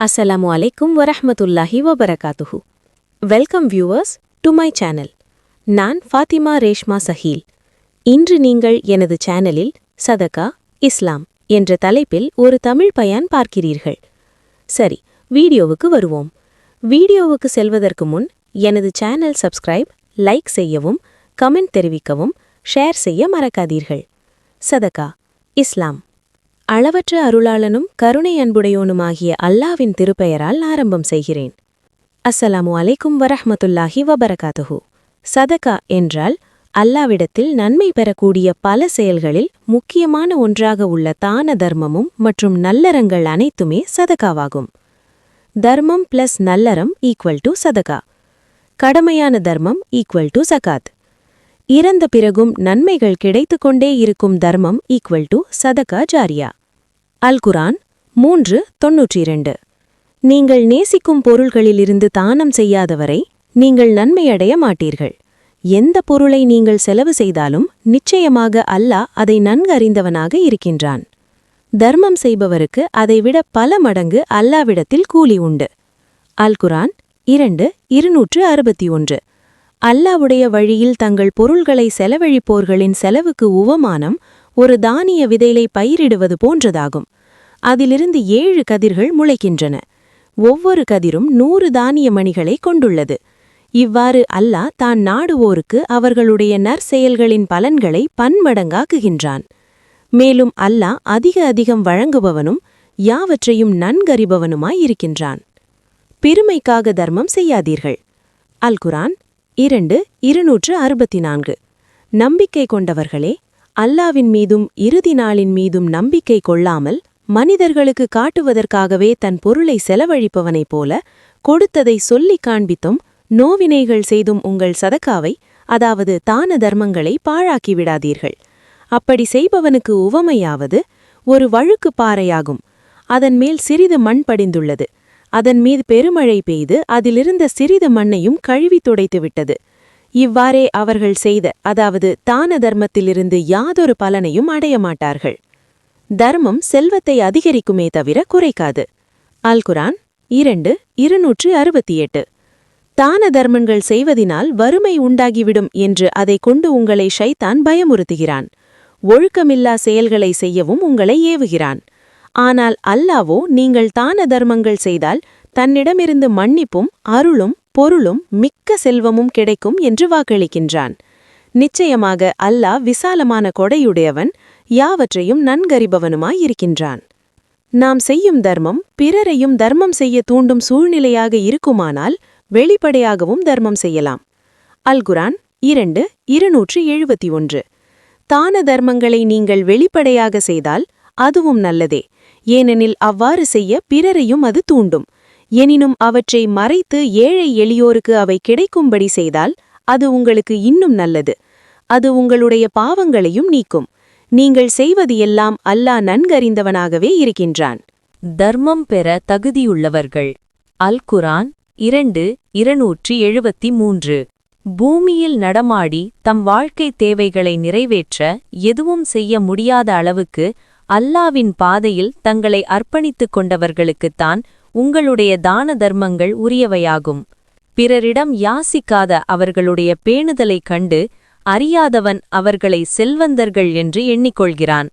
Assalamu alaikum warahmatullahi wabarakatuhu. Welcome viewers to my channel. நான் ஃபாத்திமா ரேஷ்மா சஹீல். இன்று நீங்கள் எனது சேனலில் சதகா இஸ்லாம் என்ற தலைப்பில் ஒரு தமிழ் பயான் பார்க்கிறீர்கள். சரி, வீடியோவுக்கு வருவோம். வீடியோவுக்கு செல்வதற்கு முன் எனது சேனல் சப்ஸ்கிரைப், லைக் செய்யவும், கமெண்ட் தெரிவிக்கவும், ஷேர் செய்ய மறக்காதீர்கள். சதகா இஸ்லாம். அளவற்ற அருளாளனும் கருணை அன்புடையோனுமாகிய அல்லாவின் திருப்பெயரால் ஆரம்பம் செய்கிறேன். அஸ்ஸலாமு அலைக்கும் வரஹ்மத்துல்லாஹி வபரகாத்துஹு. சதகா என்றால் அல்லாவிடத்தில் நன்மை பெறக்கூடிய பல செயல்களில் முக்கியமான ஒன்றாக உள்ள தான தர்மமும் மற்றும் நல்லறங்கள் அனைத்துமே சதகாவாகும். தர்மம் பிளஸ் நல்லறம் ஈக்குவல் டு சதகா. கடமையான தர்மம் ஈக்குவல் டு ஜகாத். இறந்த பிறகும் நன்மைகள் கிடைத்துக்கொண்டே இருக்கும் தர்மம் ஈக்குவல் டு சதகா ஜாரியா. அல் குர்ஆன் 3:92. நீங்கள் நேசிக்கும் பொருள்களிலிருந்து தானம் செய்யாதவரை நீங்கள் நன்மையடைய மாட்டீர்கள். எந்த பொருளை நீங்கள் செலவு செய்தாலும் நிச்சயமாக அல்லாஹ் அதை நன்கு அறிந்தவனாக இருக்கின்றான். தர்மம் செய்பவருக்கு அதைவிட பல மடங்கு அல்லாவிடத்தில் கூலி உண்டு. அல் குர்ஆன் 2:261. அல்லாஹ்வுடைய வழியில் தங்கள் பொருள்களை செலவழிப்போர்களின் செலவுக்கு உவமானம் ஒரு தானிய விதையை பயிரிடுவது போன்றதாகும். அதிலிருந்து 7 கதிர்கள் முளைக்கின்றன. ஒவ்வொரு கதிரும் 100 தானிய மணிகளை கொண்டுள்ளது. இவ்வாறு அல்லாஹ் தான் நாடுவோருக்கு அவர்களுடைய நற்செயல்களின் பலன்களை பன்மடங்காக்குகின்றான். மேலும் அல்லாஹ் அதிகம் வழங்குபவனும் யாவற்றையும் நன்கறிபவனுமாயிருக்கின்றான். பெருமைக்காக தர்மம் செய்யாதீர்கள். அல் குர்ஆன் 2:264. நம்பிக்கை கொண்டவர்களே, அல்லாவின் மீதும் இறுதி நாளின் மீதும் நம்பிக்கை கொள்ளாமல் மனிதர்களுக்கு காட்டுவதற்காகவே தன் பொருளை செலவழிப்பவனைப் போல கொடுத்ததை சொல்லிக் காண்பித்தும் நோவினைகள் செய்தும் உங்கள் சதகாவை, அதாவது தான தர்மங்களை பாழாக்கி விடாதீர்கள். அப்படி செய்பவனுக்கு உவமையாவது ஒரு வழுக்கு பாறையாகும். அதன் மேல் சிறிது மண் படிந்துள்ளது. அதன் மீது பெருமழை பெய்து அதிலிருந்த சிறிது மண்ணையும் கழுவி துடைத்துவிட்டது. இவ்வாறே அவர்கள் செய்த, அதாவது தான தர்மத்திலிருந்து யாதொரு பலனையும் அடையமாட்டார்கள். தர்மம் செல்வத்தை அதிகரிக்குமே தவிர குறைக்காது. அல் குர்ஆன் 2:268. தான தர்மங்கள் செய்வதினால் வறுமை உண்டாகிவிடும் என்று அதை கொண்டு உங்களை ஷைத்தான் பயமுறுத்துகிறான். ஒழுக்கமில்லா செயல்களை செய்யவும் உங்களை ஏவுகிறான். ஆனால் அல்லாஹ்வோ நீங்கள் தான தர்மங்கள் செய்தால் தன்னிடமிருந்து மன்னிப்பும் அருளும் பொருளும் மிக்க செல்வமும் கிடைக்கும் என்று வாக்களிக்கின்றான். நிச்சயமாக அல்லாஹ் விசாலமான கொடையுடையவன், யாவற்றையும் நன்கறிபவனுமாயிருக்கின்றான். நாம் செய்யும் தர்மம் பிறரையும் தர்மம் செய்ய தூண்டும் சூழ்நிலையாக இருக்குமானால் வெளிப்படையாகவும் தர்மம் செய்யலாம். அல் குர்ஆன் 2:271. தான தர்மங்களை நீங்கள் வெளிப்படையாக செய்தால் அதுவும் நல்லதே, ஏனெனில் அவ்வாறு செய்ய பிறரையும் அது தூண்டும். எனினும் அவற்றை மறைத்து ஏழை எளியோருக்கு அவை கிடைக்கும்படி செய்தால் அது உங்களுக்கு இன்னும் நல்லது. அது உங்களுடைய பாவங்களையும் நீக்கும். நீங்கள் செய்வது எல்லாம் அல்லாஹ் நன்கறிந்தவனாகவே இருக்கின்றான். தர்மம் பெற தகுதியுள்ளவர்கள். அல் குர்ஆன் 2:273. பூமியில் நடமாடி தம் வாழ்க்கை தேவைகளை நிறைவேற்ற எதுவும் செய்ய முடியாத அளவுக்கு அல்லாவின் பாதையில் தங்களை அர்ப்பணித்துக் கொண்டவர்களுக்குத்தான் உங்களுடைய தான தர்மங்கள் உரியவையாகும். பிறரிடம் யாசிக்காத அவர்களுடைய பேணுதலைக் கண்டு அறியாதவன் அவர்களை செல்வந்தர்கள் என்று எண்ணிக்கொள்கிறான்.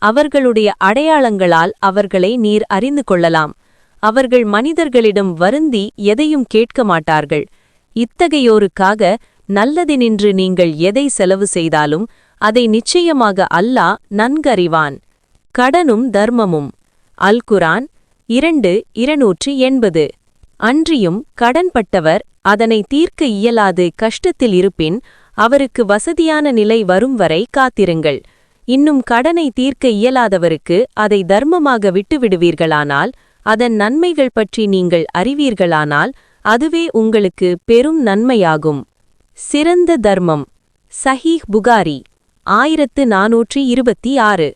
அவர்களுடைய அடையாளங்களால் அவர்களை நீர் அறிந்து கொள்ளலாம். அவர்கள் மனிதர்களிடம் வருந்தி எதையும் கேட்க மாட்டார்கள். இத்தகையோருக்காக நல்லதினின்று நீங்கள் எதை செலவு செய்தாலும் அதை நிச்சயமாக அல்லாஹ் நன்கறிவான். கடனும் தர்மமும். அல் குர்ஆன் 2:280. அன்றியும் கடன்பட்டவர் அதனை தீர்க்க இயலாது கஷ்டத்தில் இருப்பின் அவருக்கு வசதியான நிலை வரும் வரை காத்திருங்கள். இன்னும் கடனை தீர்க்க இயலாதவருக்கு அதை தர்மமாக விட்டுவிடுவீர்களானால், அதன் நன்மைகள் பற்றி நீங்கள் அறிவீர்களானால் அதுவே உங்களுக்கு பெரும் நன்மையாகும். சிறந்த தர்மம். சஹீஹ் புகாரி 1426.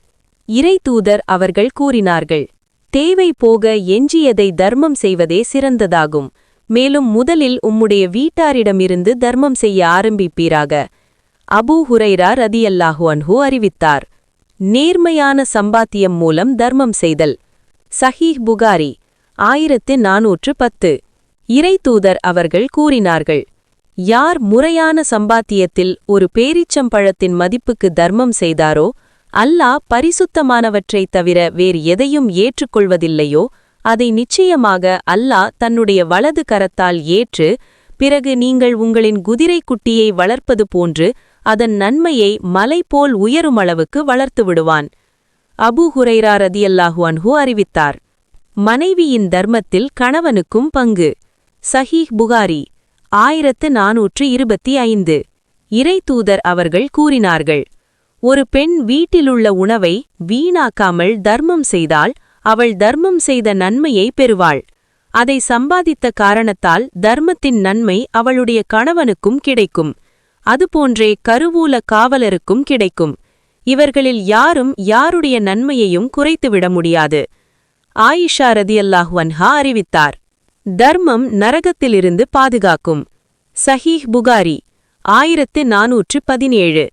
இறைதூதர் அவர்கள் கூறினார்கள், தேவை போக எஞ்சியதை தர்மம் செய்வதே சிறந்ததாகும். மேலும் முதலில் உம்முடைய வீட்டாரிடமிருந்து தர்மம் செய்ய ஆரம்பிப்பீராக. அபூ ஹுரைரா ரதியல்லாஹு அன்ஹு அறிவித்தார். நேர்மையான சம்பாத்தியம் மூலம் தர்மம் செய்தல். சஹீஹ் புகாரி 1410. இறைத்தூதர் அவர்கள் கூறினார்கள், யார் முறையான சம்பாத்தியத்தில் ஒரு பேரீச்சம்பழத்தின் மதிப்புக்கு தர்மம் செய்தாரோ, அல்லாஹ் பரிசுத்தமானவற்றைத் தவிர வேறு எதையும் ஏற்றுக்கொள்வதில்லையோ, அதை நிச்சயமாக அல்லாஹ் தன்னுடைய வலது கரத்தால் ஏற்று, பிறகு நீங்கள் உங்களின் குதிரைக் குட்டியை வளர்ப்பது போன்று அதன் நன்மையை மலை போல் உயருமளவுக்கு வளர்த்து விடுவான். அபூ ஹுரைரா ரதியல்லாஹு அன்ஹு அறிவித்தார். மனைவியின் தர்மத்தில் கணவனுக்கும் பங்கு. சஹீஹ் புகாரி 1425. இறைத்தூதர் அவர்கள் கூறினார்கள், ஒரு பெண் வீட்டிலுள்ள உணவை வீணாக்காமல் தர்மம் செய்தால் அவள் தர்மம் செய்த நன்மையை பெறுவாள். அதை சம்பாதித்த காரணத்தால் தர்மத்தின் நன்மை அவளுடைய கணவனுக்கும் கிடைக்கும். அதுபோன்றே கருவூல காவலருக்கும் கிடைக்கும். இவர்களில் யாரும் யாருடைய நன்மையையும் குறைத்துவிட முடியாது. ஆயிஷா ரதியல்லாஹு அன்ஹா அறிவித்தார், தர்மம் நரகத்திலிருந்து பாதுகாக்கும். சஹீஹ் புகாரி 1417.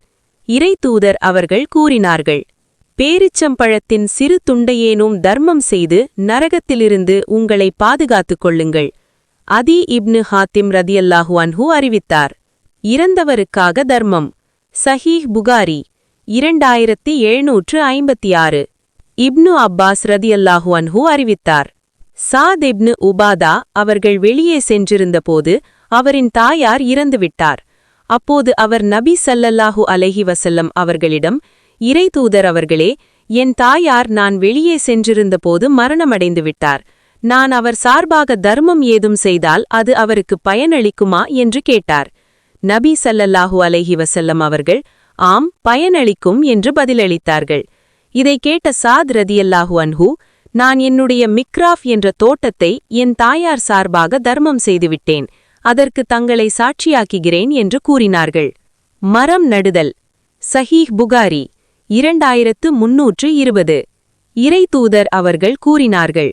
இறைத்தூதர் அவர்கள் கூறினார்கள், பேரிச்சம்பழத்தின் சிறு துண்டையேனும் தர்மம் செய்து நரகத்திலிருந்து உங்களை பாதுகாத்துக் கொள்ளுங்கள். அதி இப்னு ஹாத்திம் ரதியல்லாஹு அன்ஹு அறிவித்தார். இறந்தவருக்காக தர்மம். சஹீஹ் புகாரி 2756. இப்னு அப்பாஸ் ரதியல்லாஹு அன்ஹு அறிவித்தார், சாத் இப்னு உபாதா அவர்கள் வெளியே சென்றிருந்தபோது அவரின் தாயார் இறந்துவிட்டார். அப்போது அவர் நபி ஸல்லல்லாஹு அலைஹி வஸல்லம் அவர்களிடம், இறைத்தூதர் அவர்களே, என் தாயார் நான் வெளியே சென்றிருந்தபோது மரணமடைந்து விட்டார். நான் அவர் சார்பாக தர்மம் ஏதும் செய்தால் அது அவருக்கு பயனளிக்குமா என்று கேட்டார். நபி ஸல்லல்லாஹு அலைஹி வஸல்லம் அவர்கள், ஆம், பயனளிக்கும் என்று பதிலளித்தார்கள். இதை கேட்ட சாத் ரதியல்லாஹு அன்ஹு, நான் என்னுடைய மிக்ராஃப் என்ற தோட்டத்தை என் தாயார் சார்பாக தர்மம் செய்துவிட்டேன், அதற்கு தங்களை சாட்சியாக்குகிறேன் என்று கூறினார்கள். மரம் நடுதல். சஹீஹ் புகாரி 2320. இறைத்தூதர் அவர்கள் கூறினார்கள்,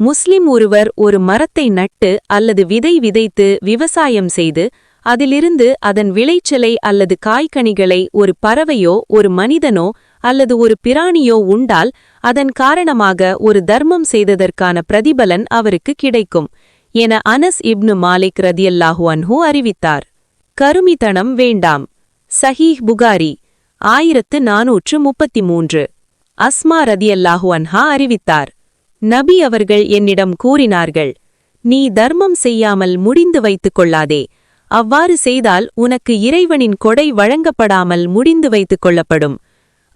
முஸ்லிம் ஒருவர் ஒரு மரத்தை நட்டு அல்லது விதை விதைத்து விவசாயம் செய்து அதிலிருந்து அதன் விளைச்சலை அல்லது காய்கனிகளை ஒரு பறவையோ ஒரு மனிதனோ அல்லது ஒரு பிராணியோ உண்டால் அதன் காரணமாக ஒரு தர்மம் செய்ததற்கான பிரதிபலன் அவருக்கு கிடைக்கும் என அனஸ் இப்னு மாலிக் ரதியல்லாஹு அன்ஹு அறிவித்தார். கருமித்தனம் வேண்டாம். சஹீஹ் புகாரி 1433. அஸ்மா ரதியல்லாஹு அன்ஹா அறிவித்தார், நபி அவர்கள் என்னிடம் கூறினார்கள், நீ தர்மம் செய்யாமல் முடிந்து வைத்துக் கொள்ளாதே. அவ்வாறு செய்தால் உனக்கு இறைவனின் கொடை வழங்கப்படாமல் முடிந்து வைத்துக் கொள்ளப்படும்.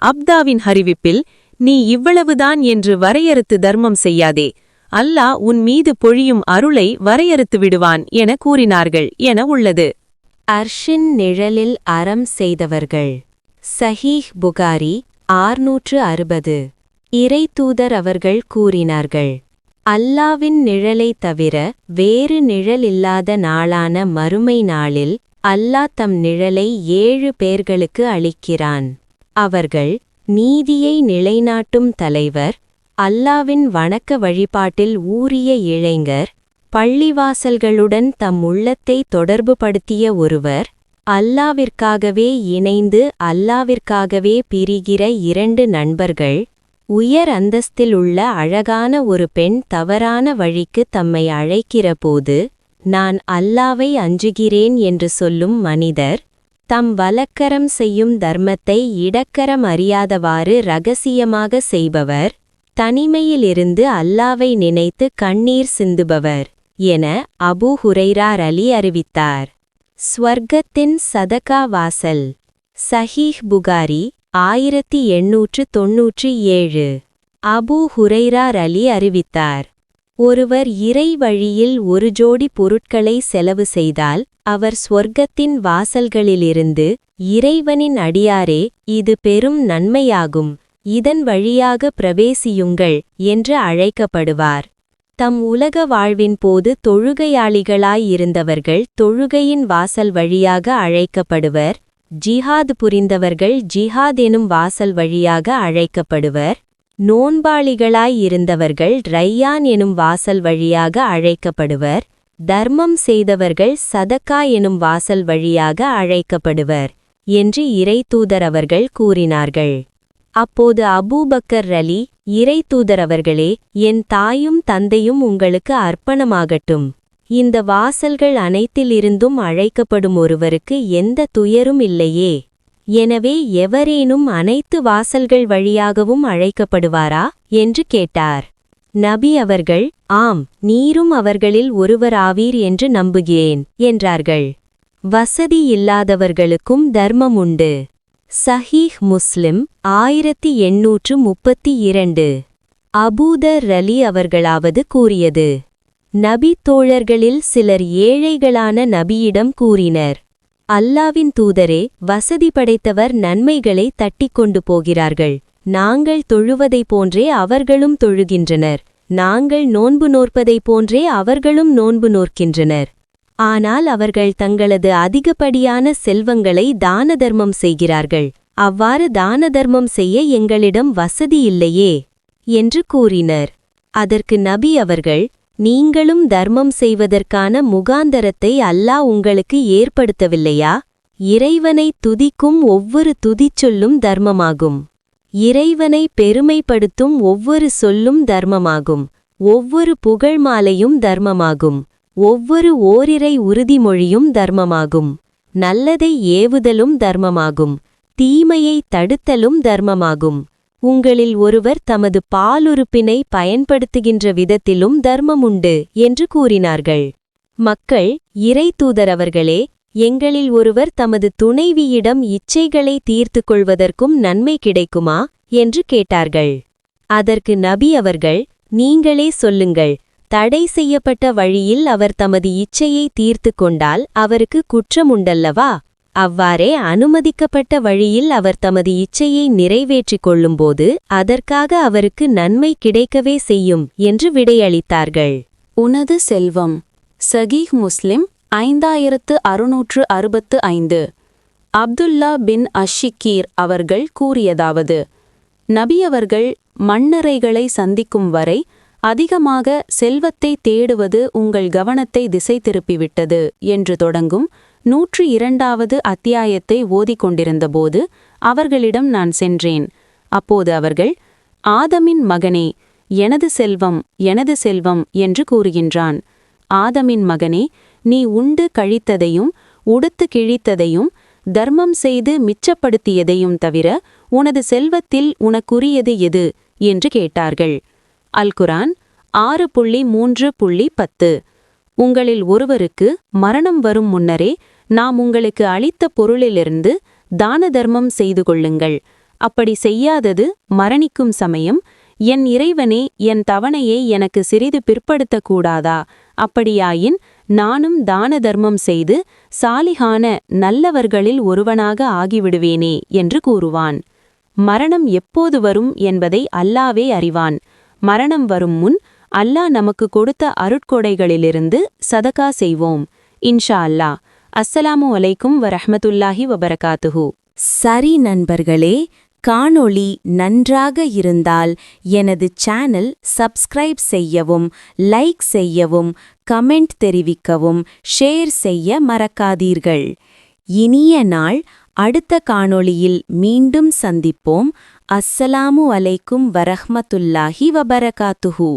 அப்தாவின் அறிவிப்பில், நீ இவ்வளவுதான் என்று வரையறுத்து தர்மம் செய்யாதே, அல்லாஹ் உன் மீது பொழியும் அருளை வரையறுத்து விடுவான் என கூறினார்கள் என உள்ளது. அர்ஷின் நிழலில் அறம் செய்தவர்கள். சஹீஹ் புகாரி 660. இறைத்தூதர் அவர்கள் கூறினார்கள், அல்லாவின் நிழலைத் தவிர வேறு நிழல் இல்லாத நாளான மறுமை நாளில் அல்லாஹ் தம் நிழலை 7 பேர்களுக்கு அளிக்கிறான். அவர்கள் நீதியை நிலைநாட்டும் தலைவர், அல்லாவின் வணக்க வழிபாட்டில் ஊறிய இளைஞர், பள்ளிவாசல்களுடன் தம் உள்ளத்தை தொடர்புபடுத்திய ஒருவர், அல்லாவிற்காகவே இணைந்து அல்லாவிற்காகவே பிரிகிற 2 நண்பர்கள், உயர் அந்தஸ்தில் உள்ள அழகான ஒரு பெண் தவறான வழிக்கு தம்மை அழைக்கிறபோது நான் அல்லாவை அஞ்சுகிறேன் என்று சொல்லும் மனிதர், தம் வலக்கரம் செய்யும் தர்மத்தை இடக்கரம் அறியாதவாறு இரகசியமாக செய்பவர், தனிமையிலிருந்து அல்லாவை நினைத்து கண்ணீர் சிந்துபவர் என அபூ ஹுரைரா அலி அறிவித்தார். ஸ்வர்க்கத்தின் சதகா வாசல். சஹீஹ் புகாரி 1897. அபூ ஹுரைரா அலி அறிவித்தார், ஒருவர் இறை வழியில் ஒரு ஜோடி பொருட்களை செலவு செய்தால் அவர் ஸ்வர்க்கத்தின் வாசல்களிலிருந்து, இறைவனின் அடியாரே, இது பெரும் நன்மையாகும், இதன் வழியாக பிரவேசியுங்கள் என்று அழைக்கப்படுவார். தம் உலக வாழ்வின் போது தொழுகையாளிகளாயிருந்தவர்கள் தொழுகையின் வாசல் வழியாக அழைக்கப்படுவர், ஜிஹாத் புரிந்தவர்கள் ஜிஹாத் எனும் வாசல் வழியாக அழைக்கப்படுவர், நோன்பாளிகளாயிருந்தவர்கள் ரையான் எனும் வாசல் வழியாக அழைக்கப்படுவர், தர்மம் செய்தவர்கள் சதக்கா எனும் வாசல் வழியாக அழைக்கப்படுவர் என்று இறைத்தூதர் அவர்கள் கூறினார்கள். அப்போது அபூபக்கர் ரலி, இறைத்தூதர் அவர்களே, என் தாயும் தந்தையும் உங்களுக்கு அர்ப்பணமாகட்டும். இந்த வாசல்கள் அனைத்திலிருந்தும் அழைக்கப்படும் ஒருவருக்கு எந்த துயரும் இல்லையே. எனவே எவரேனும் அனைத்து வாசல்கள் வழியாகவும் அழைக்கப்படுவாரா என்று கேட்டார். நபி அவர்கள், ஆம், நீரும் அவர்களில் ஒருவராவீர் என்று நம்புகிறேன் என்றார்கள். வசதி இல்லாதவர்களுக்கும் தர்மம் உண்டு. சஹீஹ் முஸ்லிம் 1832. அபூதர் ரலி அவர்களாவது கூறியது. நபி தோழர்களில் சிலர் ஏழைகளான நபியிடம் கூறினர், அல்லாவின் தூதரே, வசதி படைத்தவர் நன்மைகளை தட்டிக் கொண்டு போகிறார்கள். நாங்கள் தொழுவதைப் போன்றே அவர்களும் தொழுகின்றனர். நாங்கள் நோன்பு நோற்பதைப் போன்றே அவர்களும் நோன்பு நோற்கின்றனர். ஆனால் அவர்கள் தங்களது அதிகப்படியான செல்வங்களை தான தர்மம் செய்கிறார்கள். அவ்வாறு தான தர்மம் செய்ய எங்களிடம் வசதி இல்லையே என்று கூறினர். அதற்கு நபி அவர்கள், நீங்களும் தர்மம் செய்வதற்கான முகாந்தரத்தை அல்லாஹ் உங்களுக்கு ஏற்படுத்தவில்லையா? இறைவனை துதிக்கும் ஒவ்வொரு துதிச்சொல்லும் தர்மமாகும். இறைவனை பெருமைப்படுத்தும் ஒவ்வொரு சொல்லும் தர்மமாகும். ஒவ்வொரு புகழ் மாலையும் தர்மமாகும். ஒவ்வொரு ஓரிரை உறுதிமொழியும் தர்மமாகும். நல்லதை ஏவுதலும் தர்மமாகும். தீமையை தடுத்தலும் தர்மமாகும். உங்களில் ஒருவர் தமது பாலுறுப்பினை பயன்படுத்துகின்ற விதத்திலும் தர்மமுண்டு என்று கூறினார்கள். மக்கள், இறைத்தூதர் அவர்களே, எங்களில் ஒருவர் தமது துணைவியிடம் இச்சைகளை தீர்த்து கொள்வதற்கும் நன்மை கிடைக்குமா என்று கேட்டார்கள். அதற்கு நபி அவர்கள், நீங்களே சொல்லுங்கள். தடை செய்யப்பட்ட வழியில் அவர் தமது இச்சையை தீர்த்து கொண்டால் அவருக்கு குற்றமுண்டல்லவா? அவ்வாறே அனுமதிக்கப்பட்ட வழியில் அவர் தமது இச்சையை நிறைவேற்றிக் கொள்ளும்போது அதற்காக அவருக்கு நன்மை கிடைக்கவே செய்யும் என்று விடையளித்தார்கள். உனது செல்வம். சகீஹ் முஸ்லிம் 5665. அப்துல்லா பின் அஷ்ஷிகீர் அவர்கள் கூறியதாவது, நபி அவர்கள், மண்ணறைகளை சந்திக்கும் வரை அதிகமாக செல்வத்தை தேடுவது உங்கள் கவனத்தை திசை திருப்பிவிட்டது என்று தொடங்கும் 102வது அத்தியாயத்தை ஓதிக்கொண்டிருந்தபோது அவர்களிடம் நான் சென்றேன். அப்போது அவர்கள், ஆதமின் மகனே, எனது செல்வம், எனது செல்வம் என்று கூறுகின்றான். ஆதமின் மகனே, நீ உண்டு கழித்ததையும் உடுத்து கிழித்ததையும் தர்மம் செய்து மிச்சப்படுத்தியதையும் தவிர உனது செல்வத்தில் உனக்குரியது எது என்று கேட்டார்கள். அல் குர்ஆன் 6.3.10. உங்களில் ஒருவருக்கு மரணம் வரும் முன்னரே நாம் உங்களுக்கு அளித்த பொருளிலிருந்து தான தர்மம் செய்து கொள்ளுங்கள். அப்படி செய்யாதது மரணிக்கும் சமயம், என் இறைவனே, என் தவணையை எனக்கு சிறிது பிற்படுத்தக்கூடாதா? அப்படியாயின் நானும் தான தர்மம் செய்து சாலிகான நல்லவர்களில் ஒருவனாக ஆகிவிடுவேனே என்று கூறுவான். மரணம் எப்போது வரும் என்பதை அல்லாவே அறிவான். மரணம் வரும் முன் அல்லாஹ் நமக்கு கொடுத்த அருட்கொடைகளிலிருந்து சதகா செய்வோம். இன்ஷா அல்லாஹ். அஸ்ஸலாமு அலைக்கும் வரஹ்மத்துல்லாஹி வபரகாத்துஹு. சரி நண்பர்களே, காணொளி நன்றாக இருந்தால் எனது சேனல் சப்ஸ்கிரைப் செய்யவும், லைக் செய்யவும், கமெண்ட் தெரிவிக்கவும், ஷேர் செய்ய மறக்காதீர்கள். இனிய நாள். அடுத்த காணொளியில் மீண்டும் சந்திப்போம். அஸ்ஸலாமு அலைக்கும் வரஹ்மத்துல்லாஹி வபரகாத்துஹு.